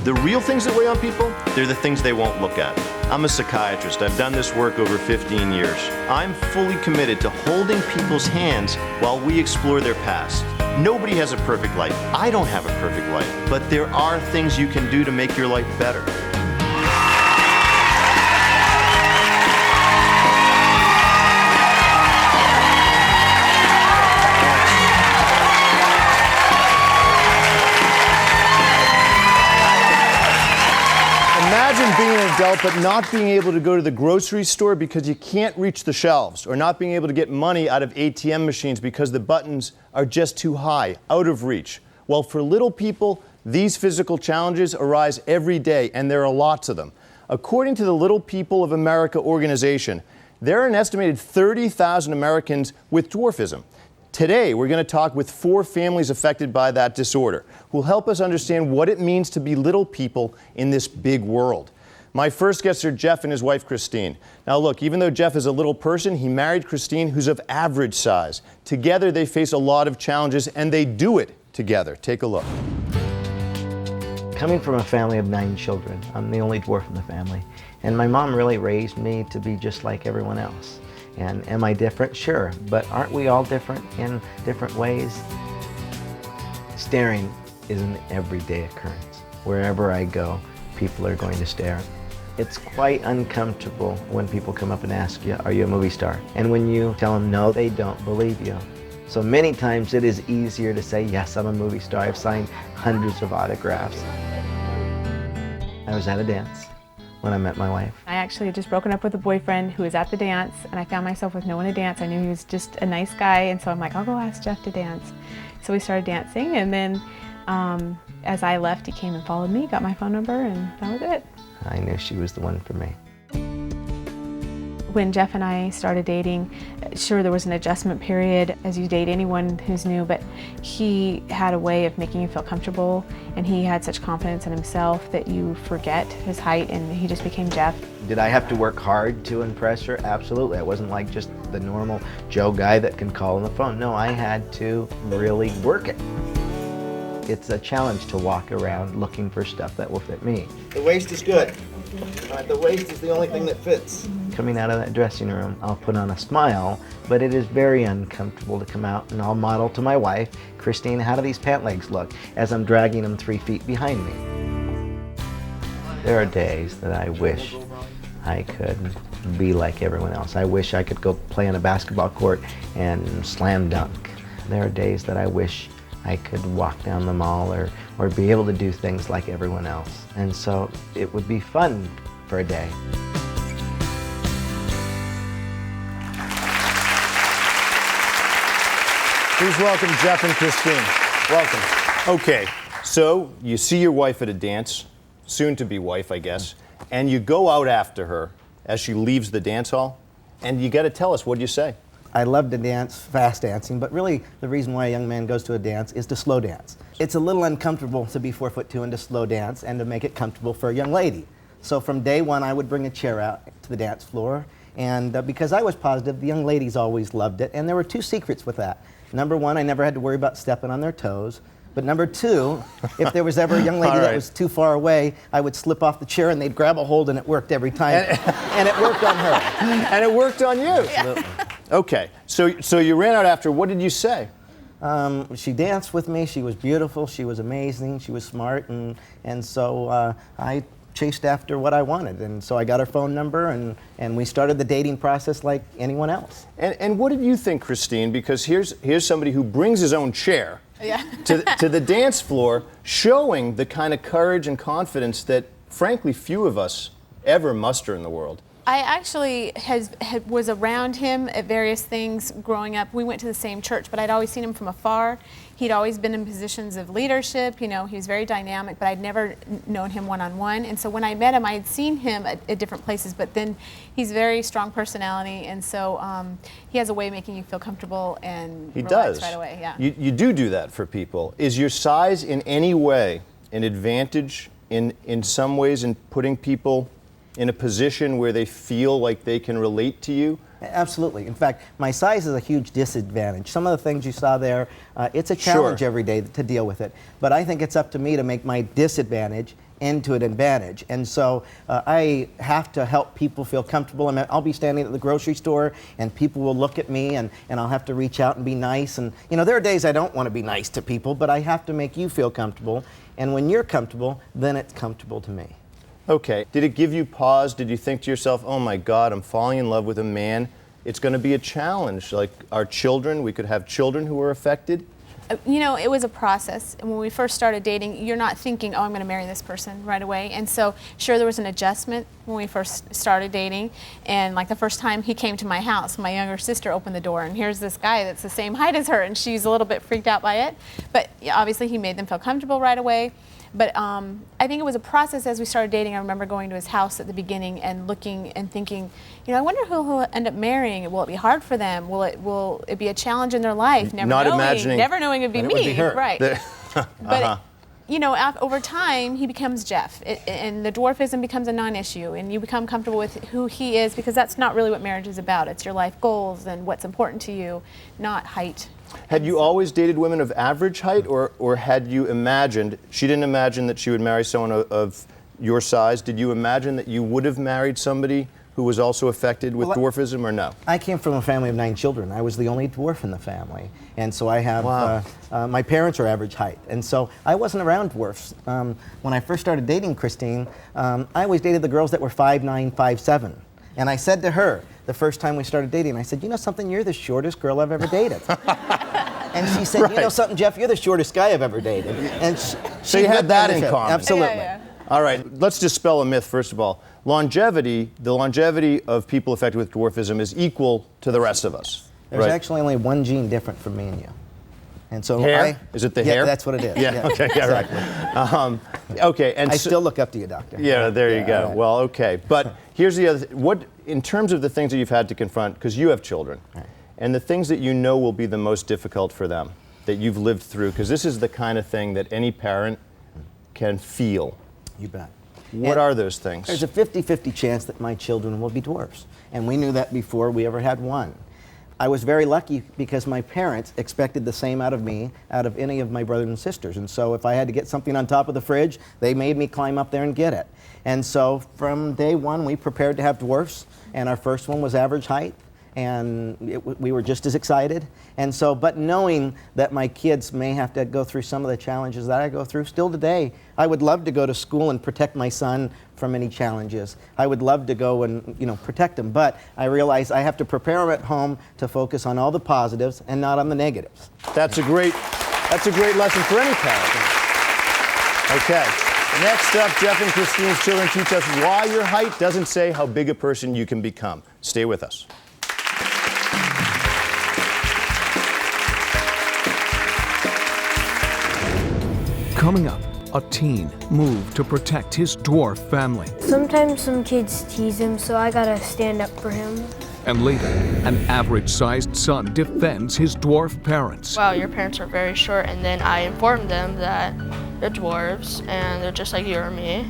The real things that weigh on people, they're the things they won't look at. I'm a psychiatrist. I've done this work over 15 years. I'm fully committed to holding people's hands while we explore their past. Nobody has a perfect life. I don't have a perfect life, but there are things you can do to make your life better. Imagine being an adult but not being able to go to the grocery store because you can't reach the shelves, or not being able to get money out of ATM machines because the buttons are just too high, out of reach. Well, for little people, these physical challenges arise every day, and there are lots of them. According to the Little People of America organization, there are an estimated 30,000 Americans with dwarfism. Today, we're going to talk with 4 families affected by that disorder, who will help us understand what it means to be little people in this big world. My first guests are Jeff and his wife, Christine. Now look, even though Jeff is a little person, he married Christine, who's of average size. Together, they face a lot of challenges, and they do it together. Take a look. Coming from a family of 9 children, I'm the only dwarf in the family. And my mom really raised me to be just like everyone else. And am I different? Sure, but aren't we all different in different ways? Staring is an everyday occurrence. Wherever I go, people are going to stare. It's quite uncomfortable when people come up and ask you, are you a movie star? And when you tell them no, they don't believe you. So many times it is easier to say, yes, I'm a movie star. I've signed hundreds of autographs. I was at a dance when I met my wife. I actually had just broken up with a boyfriend who was at the dance, and I found myself with no one to dance. I knew he was just a nice guy, and so I'm like, I'll go ask Jeff to dance. So we started dancing, and then as I left, he came and followed me, got my phone number, and that was it. I knew she was the one for me. When Jeff and I started dating, sure, there was an adjustment period as you date anyone who's new, but he had a way of making you feel comfortable, and he had such confidence in himself that you forget his height, and he just became Jeff. Did I have to work hard to impress her? Absolutely. I wasn't like just the normal Joe guy that can call on the phone. No, I had to really work it. It's a challenge to walk around looking for stuff that will fit me. The waist is good. The waist is the only thing that fits. Coming out of that dressing room, I'll put on a smile, but it is very uncomfortable to come out, and I'll model to my wife, Christine, how do these pant legs look, as I'm dragging them 3 feet behind me. There are days that I wish I could be like everyone else. I wish I could go play on a basketball court and slam dunk. There are days that I wish I could walk down the mall or be able to do things like everyone else. And so it would be fun for a day. Please welcome Jeff and Christine. Welcome. Okay, so you see your wife at a dance, soon to be wife, I guess, and you go out after her as she leaves the dance hall, and you got to tell us, what do you say? I love to dance, fast dancing, but really the reason why a young man goes to a dance is to slow dance. It's a little uncomfortable to be 4'2" and to slow dance and to make it comfortable for a young lady. So from day one, I would bring a chair out to the dance floor, and because I was positive, the young ladies always loved it, and there were 2 secrets with that. Number 1, I never had to worry about stepping on their toes. But number 2, if there was ever a young lady that was too far away, I would slip off the chair and they'd grab a hold, and it worked every time. And it worked on her. And it worked on you. Absolutely. Okay, so you ran out after. What did you say? She danced with me. She was beautiful. She was amazing. She was smart. And so I chased after what I wanted. And so I got her phone number, and we started the dating process like anyone else. And what did you think, Christine? Because here's somebody who brings his own chair to the dance floor, showing the kind of courage and confidence that, frankly, few of us ever muster in the world. I actually was around him at various things growing up. We went to the same church, but I'd always seen him from afar. He'd always been in positions of leadership. You know, he was very dynamic, but I'd never known him one-on-one. And so when I met him, I had seen him at different places, but then he's very strong personality, and so he has a way of making you feel comfortable and relax right away. Yeah. You do that for people. Is your size in any way an advantage in some ways in putting people in a position where they feel like they can relate to you? Absolutely. In fact, my size is a huge disadvantage. Some of the things you saw there, it's a challenge every day to deal with it. But I think it's up to me to make my disadvantage into an advantage. And so I have to help people feel comfortable. I'll be standing at the grocery store and people will look at me and I'll have to reach out and be nice. And you know, there are days I don't want to be nice to people, but I have to make you feel comfortable. And when you're comfortable, then it's comfortable to me. Okay. Did it give you pause? Did you think to yourself, oh my God, I'm falling in love with a man? It's going to be a challenge. Like our children, we could have children who are affected. You know, it was a process. And when we first started dating, you're not thinking, oh, I'm going to marry this person right away. And so, sure, there was an adjustment when we first started dating. And like the first time he came to my house, my younger sister opened the door, and here's this guy that's the same height as her, and she's a little bit freaked out by it. But yeah, obviously, he made them feel comfortable right away. But I think it was a process as we started dating. I remember going to his house at the beginning and looking and thinking, you know, I wonder who he'll end up marrying. Will it be hard for them? Will it be a challenge in their life? Never knowing it'd be me. Would be her. Right. But you know, over time, he becomes Jeff, and the dwarfism becomes a non-issue, and you become comfortable with who he is, because that's not really what marriage is about. It's your life goals and what's important to you, not height. Had you always dated women of average height, or had you imagined, she didn't imagine that she would marry someone of your size, did you imagine that you would have married somebody who was also affected with dwarfism, or no? I came from a family of 9 children. I was the only dwarf in the family. And so I have, my parents are average height. And so I wasn't around dwarfs. When I first started dating Christine, I always dated the girls that were 5'9", 5'7". And I said to her, the first time we started dating, I said, you know something, you're the shortest girl I've ever dated. And she said, you know something, Jeff, you're the shortest guy I've ever dated. And so you had that in common. Absolutely. Yeah. All right, let's dispel a myth, first of all. The longevity of people affected with dwarfism is equal to the rest of us. There's actually only one gene different from me and you. And so hair? Is it the hair? That's what it is. Yeah, okay, yeah, exactly. Right. Okay, and I still look up to you, doctor. Yeah, there you go. Right. Well, okay. But here's the other what in terms of the things that you've had to confront, because you have children, and the things that you know will be the most difficult for them, that you've lived through, because this is the kind of thing that any parent can feel. You bet. What are those things? There's a 50-50 chance that my children will be dwarfs. And we knew that before we ever had one. I was very lucky because my parents expected the same out of me, out of any of my brothers and sisters. And so if I had to get something on top of the fridge, they made me climb up there and get it. And so from day one, we prepared to have dwarfs. And our first one was average height. And we were just as excited. And so, but knowing that my kids may have to go through some of the challenges that I go through still today, I would love to go to school and protect my son from any challenges. I would love to go and, you know, protect him, but I realize I have to prepare him at home to focus on all the positives and not on the negatives. That's a great lesson for any parent. Okay. Next up, Jeff and Christine's children teach us why your height doesn't say how big a person you can become. Stay with us. Coming up, a teen moved to protect his dwarf family. Sometimes some kids tease him, so I gotta stand up for him. And later, an average-sized son defends his dwarf parents. Wow, your parents are very short, and then I informed them that they're dwarves and they're just like you or me.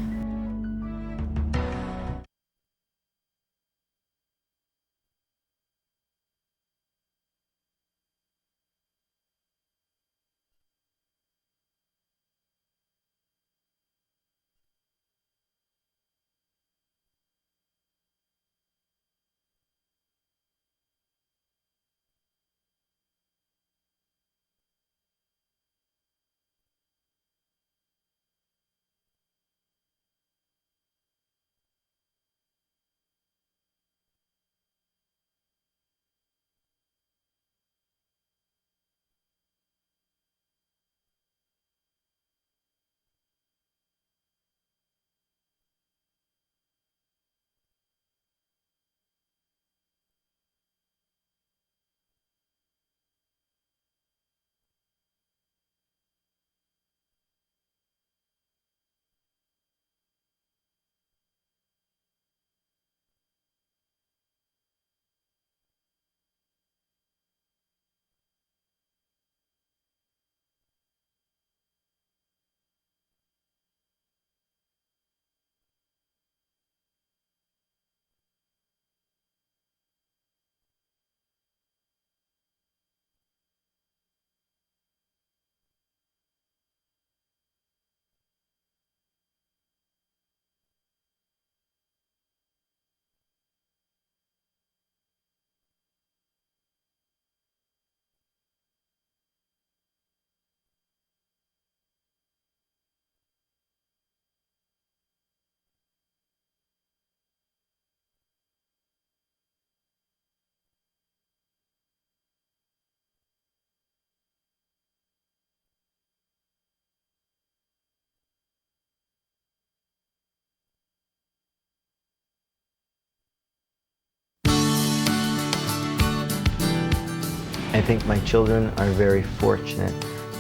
I think my children are very fortunate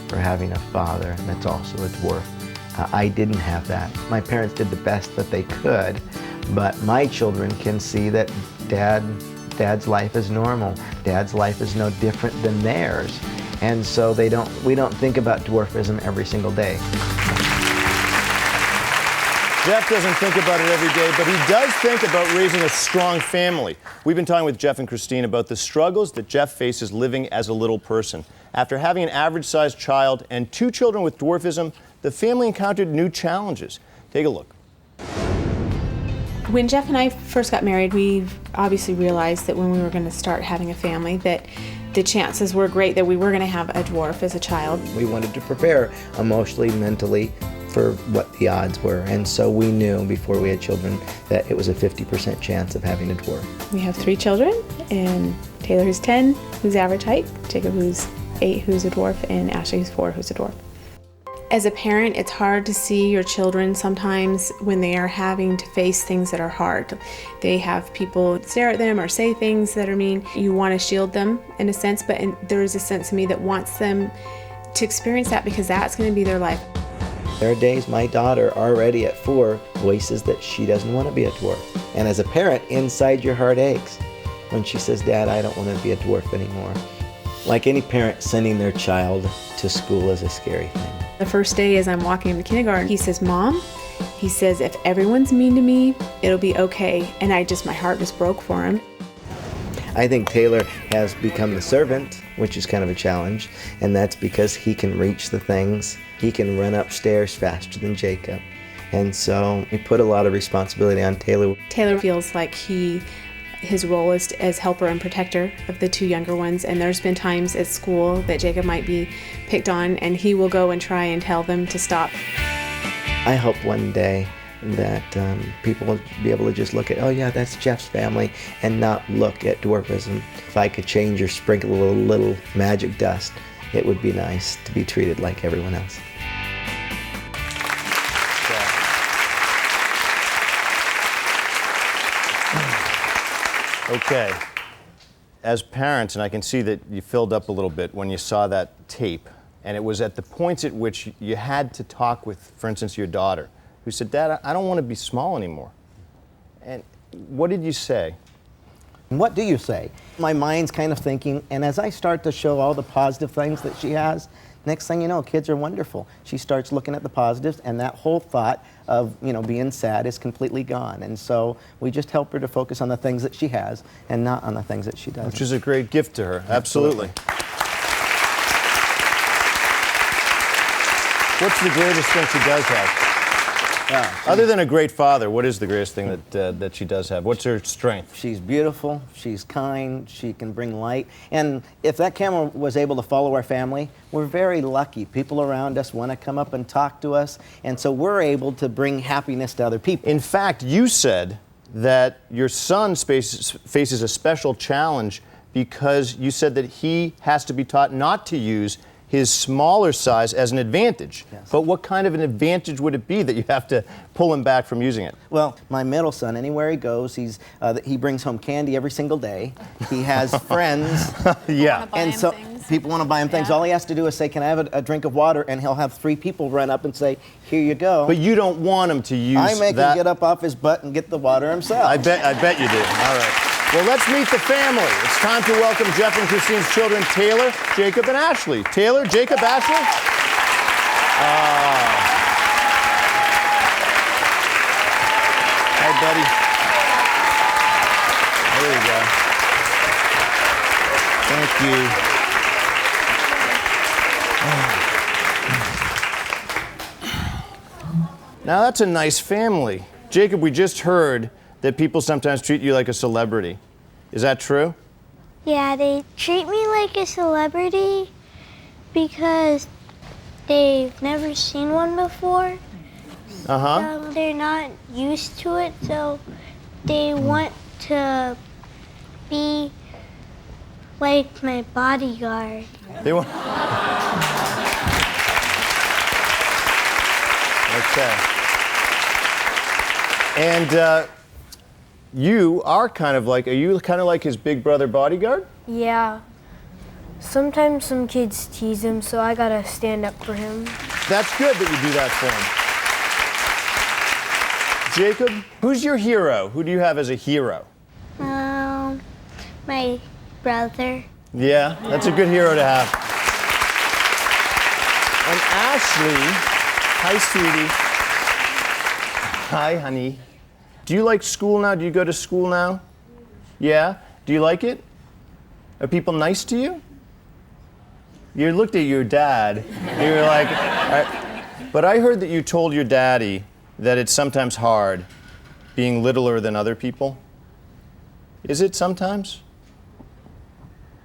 for having a father that's also a dwarf. I didn't have that. My parents did the best that they could, but my children can see that Dad's life is normal. Dad's life is no different than theirs. And so we don't think about dwarfism every single day. Jeff doesn't think about it every day, but he does think about raising a strong family. We've been talking with Jeff and Christine about the struggles that Jeff faces living as a little person. After having an average-sized child and 2 children with dwarfism, the family encountered new challenges. Take a look. When Jeff and I first got married, we obviously realized that when we were going to start having a family, that the chances were great that we were going to have a dwarf as a child. We wanted to prepare emotionally, mentally for what the odds were. And so we knew before we had children that it was a 50% chance of having a dwarf. We have 3 children, and Taylor, who's 10, who's average height, Jacob, who's 8, who's a dwarf, and Ashley, who's 4, who's a dwarf. As a parent, it's hard to see your children sometimes when they are having to face things that are hard. They have people stare at them or say things that are mean. You want to shield them in a sense, but there is a sense of me that wants them to experience that because that's going to be their life. There are days my daughter, already at 4, voices that she doesn't want to be a dwarf. And as a parent, inside your heart aches when she says, Dad, I don't want to be a dwarf anymore. Like any parent, sending their child to school is a scary thing. The first day as I'm walking him to kindergarten, he says, Mom, he says, if everyone's mean to me, it'll be okay. And my heart just broke for him. I think Taylor has become the servant, which is kind of a challenge, and that's because he can reach the things. He can run upstairs faster than Jacob. And so we put a lot of responsibility on Taylor. Taylor feels like his role is as helper and protector of the 2 younger ones, and there's been times at school that Jacob might be picked on, and he will go and try and tell them to stop. I hope one day that people will be able to just look at, oh yeah, that's Jeff's family, and not look at dwarfism. If I could change or sprinkle a little magic dust, it would be nice to be treated like everyone else. Okay. As parents, and I can see that you filled up a little bit when you saw that tape, and it was at the points at which you had to talk with, for instance, your daughter, who said, Dad, I don't want to be small anymore. And what did you say? What do you say? My mind's kind of thinking, and as I start to show all the positive things that she has, next thing you know, kids are wonderful. She starts looking at the positives, and that whole thought of, being sad is completely gone. And so we just help her to focus on the things that she has and not on the things that she doesn't. Which is a great gift to her. Absolutely. What's the greatest thing she does have? Other than a great father, what is the greatest thing that she does have? What's her strength? She's beautiful, she's kind, she can bring light. And if that camera was able to follow our family, we're very lucky. People around us want to come up and talk to us, and so we're able to bring happiness to other people. In fact, you said that your son faces a special challenge because you said that he has to be taught not to use his smaller size as an advantage. Yes. But what kind of an advantage would it be that you have to pull him back from using it? Well, my middle son, anywhere he goes, he brings home candy every single day. He has friends. Yeah. And so people want to buy him things. Yeah. All he has to do is say, can I have a drink of water? And he'll have 3 people run up and say, here you go. But you don't want him to use I make that. him get up off his butt and get the water himself. I bet you do. All right. Well, let's meet the family. It's time to welcome Jeff and Christine's children, Taylor, Jacob, and Ashley. Taylor, Jacob, Ashley. Hi, buddy. There you go. Thank you. Now, that's a nice family. Jacob, we just heard that people sometimes treat you like a celebrity. Is that true? Yeah, they treat me like a celebrity because they've never seen one before. Uh-huh. They're not used to it, so they want to be like my bodyguard. They want. Okay. And are you kind of like his big brother bodyguard? Yeah. Sometimes some kids tease him, so I gotta stand up for him. That's good that you do that for him. Jacob, who's your hero? Who do you have as a hero? My brother. Yeah, that's a good hero to have. And Ashley, hi, sweetie. Hi, honey. Do you like school now? Do you go to school now? Yeah? Do you like it? Are people nice to you? You looked at your dad. You were like, but I heard that you told your daddy that it's sometimes hard being littler than other people. Is it sometimes?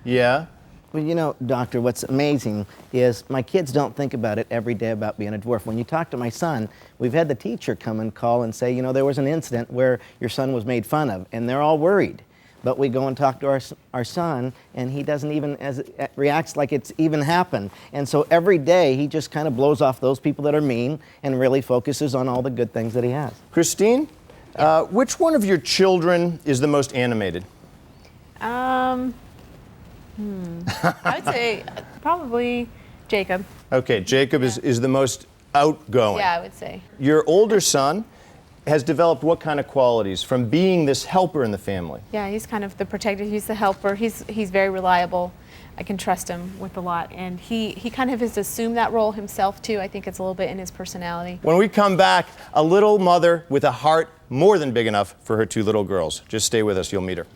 Yeah? Well, you know, Doctor, what's amazing is my kids don't think about it every day about being a dwarf. When you talk to my son, we've had the teacher come and call and say, you know, there was an incident where your son was made fun of, and they're all worried. But we go and talk to our son, and he doesn't even reacts like it's even happened. And so every day he just kind of blows off those people that are mean and really focuses on all the good things that he has. Christine, which one of your children is the most animated? I would say probably Jacob. Okay, Jacob is the most outgoing. Yeah, I would say. Your older son has developed what kind of qualities from being this helper in the family? Yeah, he's kind of the protector. He's the helper. He's very reliable. I can trust him with a lot. And he kind of has assumed that role himself, too. I think it's a little bit in his personality. When we come back, a little mother with a heart more than big enough for her two little girls. Just stay with us. You'll meet her.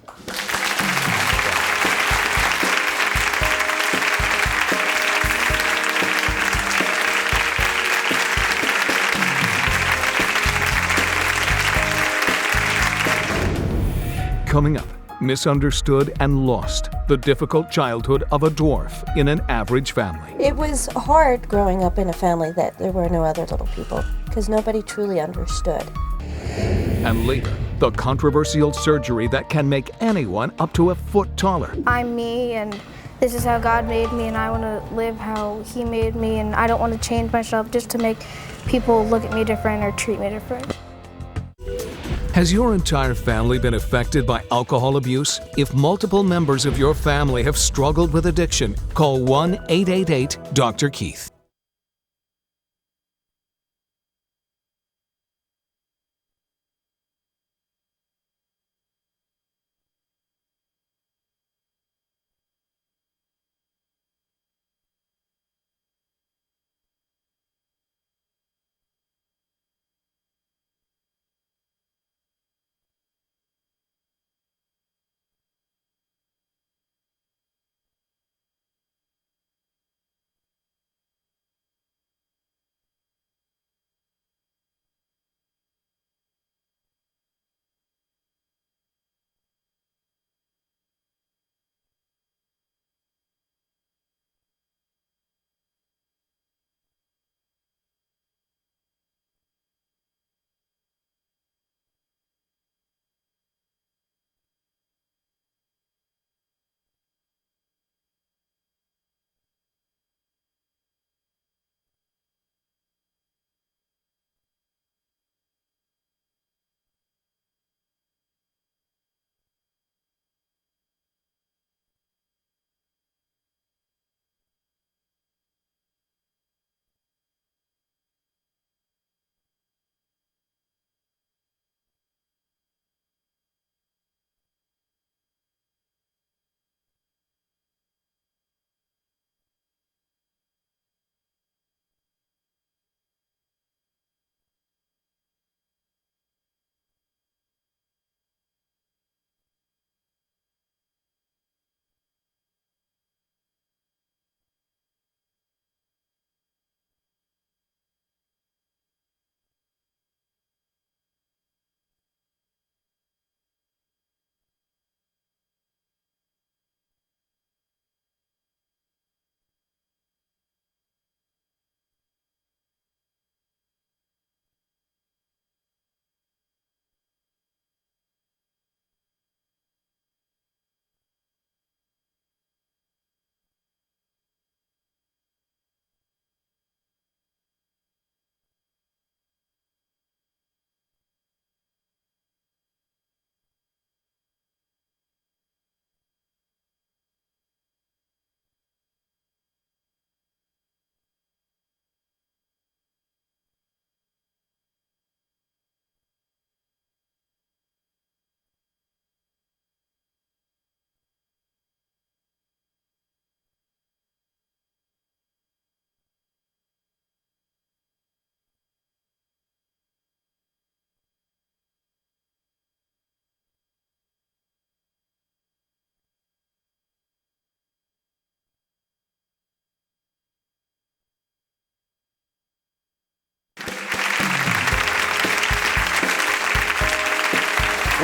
Coming up, misunderstood and lost, the difficult childhood of a dwarf in an average family. It was hard growing up in a family that there were no other little people because nobody truly understood. And later, the controversial surgery that can make anyone up to a foot taller. I'm me, and this is how God made me, and I want to live how He made me, and I don't want to change myself just to make people look at me different or treat me different. Has your entire family been affected by alcohol abuse? If multiple members of your family have struggled with addiction, call 1-888-DR-KEITH.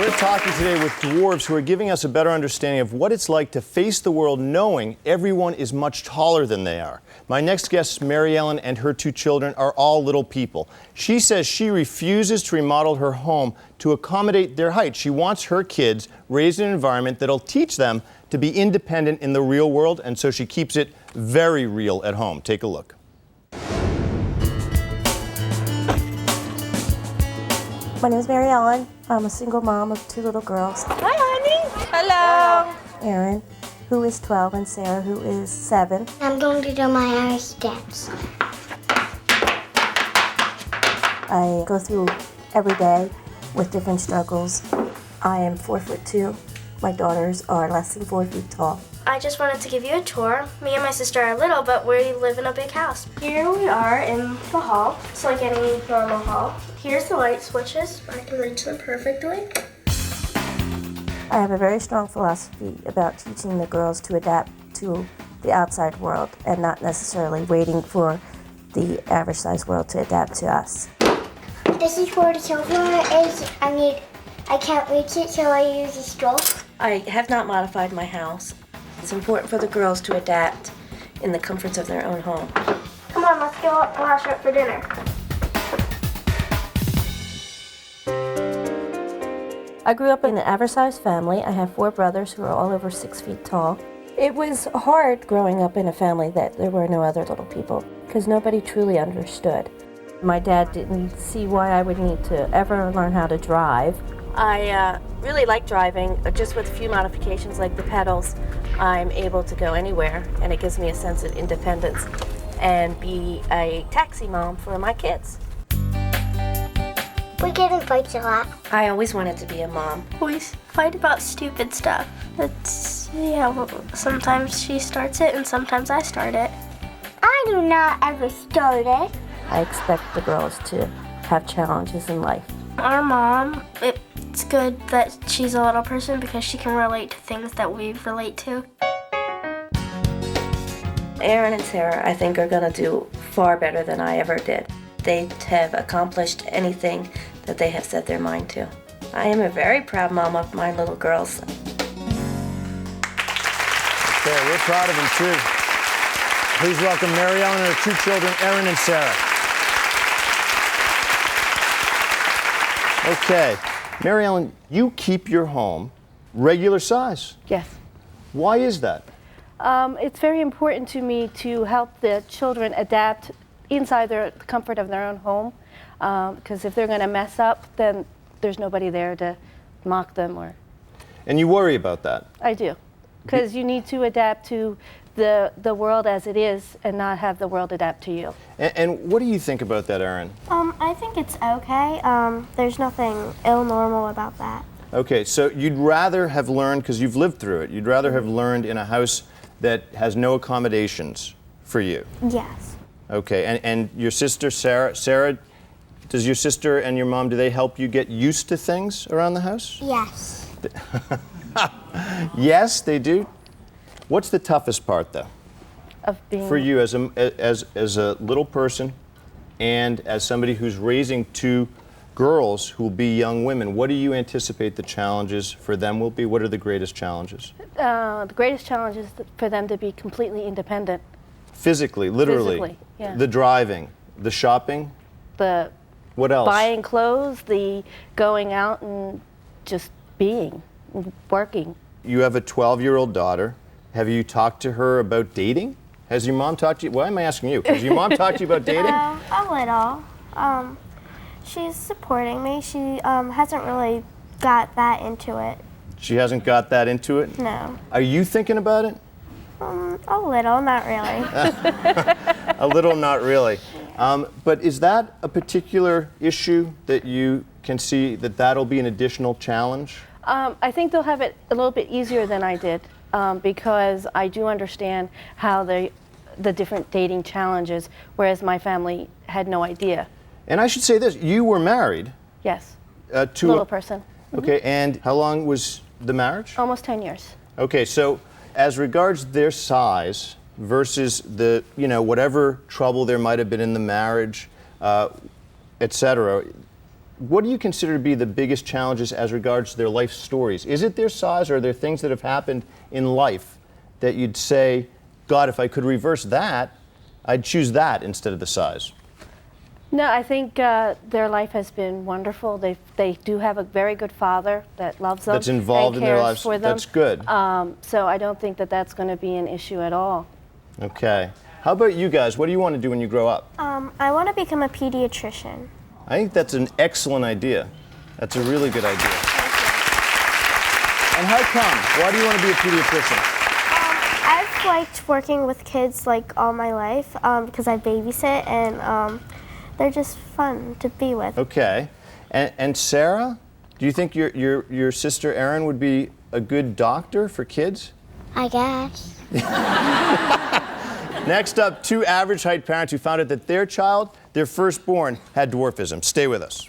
We're talking today with dwarves who are giving us a better understanding of what it's like to face the world knowing everyone is much taller than they are. My next guest, Mary Ellen, and her 2 children are all little people. She says she refuses to remodel her home to accommodate their height. She wants her kids raised in an environment that'll teach them to be independent in the real world, and so she keeps it very real at home. Take a look. My name is Mary Ellen. I'm a single mom of 2 little girls. Hi, honey. Hello. Erin, who is 12, and Sarah, who is 7. I'm going to do my Irish steps. I go through every day with different struggles. I am 4'2". My daughters are less than 4 feet tall. I just wanted to give you a tour. Me and my sister are little, but we live in a big house. Here we are in the hall. It's like any normal hall. Here's the light switches. I can reach them perfectly. I have a very strong philosophy about teaching the girls to adapt to the outside world and not necessarily waiting for the average size world to adapt to us. This is where the silverware is. I can't reach it, so I use a stroke. I have not modified my house. It's important for the girls to adapt in the comforts of their own home. Come on, let's go up and wash up for dinner. I grew up in an average-sized family. I have 4 brothers who are all over 6 feet tall. It was hard growing up in a family that there were no other little people because nobody truly understood. My dad didn't see why I would need to ever learn how to drive. I really like driving, just with a few modifications like the pedals. I'm able to go anywhere, and it gives me a sense of independence and be a taxi mom for my kids. We get in fights a lot. I always wanted to be a mom. We fight about stupid stuff. Sometimes she starts it and sometimes I start it. I do not ever start it. I expect the girls to have challenges in life. Our mom, it's good that she's a little person because she can relate to things that we relate to. Erin and Sarah, I think, are going to do far better than I ever did. They have accomplished anything that they have set their mind to. I am a very proud mom of my little girls. Okay, we're proud of them too. Please welcome Mary Ellen and her 2 children, Erin and Sarah. Okay, Mary Ellen, you keep your home regular size. Yes. Why is that? It's very important to me to help the children adapt inside the comfort of their own home, because if they're going to mess up, then there's nobody there to mock them. And you worry about that. I do, because you need to adapt to the world as it is and not have the world adapt to you. And what do you think about that, Erin? I think it's okay. There's nothing normal about that. Okay, so you'd rather have learned, because you've lived through it, you'd rather have learned in a house that has no accommodations for you. Yes. Okay, and your sister, Sarah, does your sister and your mom, do they help you get used to things around the house? Yes. Yes, they do? What's the toughest part, though? Of being For you as a little person and as somebody who's raising 2 girls who will be young women, what do you anticipate the challenges for them will be? What are the greatest challenges? the greatest challenge is for them to be completely independent. Physically, literally. Physically, yeah. The driving, the shopping. The What else? buying clothes, the going out and just being, working. You have a 12-year-old daughter. Have you talked to her about dating? Has your mom talked to you? Why am I asking you? Has your mom talked to you about dating? A little. She's supporting me. She hasn't really got that into it. She hasn't got that into it? No. Are you thinking about it? A little, not really. A little, not really. But is that a particular issue that you can see that that'll be an additional challenge? I think they'll have it a little bit easier than I did, because I do understand how the different dating challenges, whereas my family had no idea. And I should say this, you were married. Yes. To Little person. Okay, and how long was the marriage? Almost 10 years. Okay, so as regards their size versus the, whatever trouble there might have been in the marriage, etc., what do you consider to be the biggest challenges as regards to their life stories? Is it their size, or are there things that have happened in life that you'd say, God, if I could reverse that, I'd choose that instead of the size? No, I think their life has been wonderful. They do have a very good father that loves them. That's involved and in their cares lives. for them. That's good. So I don't think that that's going to be an issue at all. Okay. How about you guys? What do you want to do when you grow up? I want to become a pediatrician. I think that's an excellent idea. That's a really good idea. And how come? Why do you want to be a pediatrician? I've liked working with kids like all my life because I babysit, and they're just fun to be with. Okay. And Sarah, do you think your sister Erin would be a good doctor for kids? I guess. Next up, two average height parents who found out that their child, their firstborn, had dwarfism. Stay with us.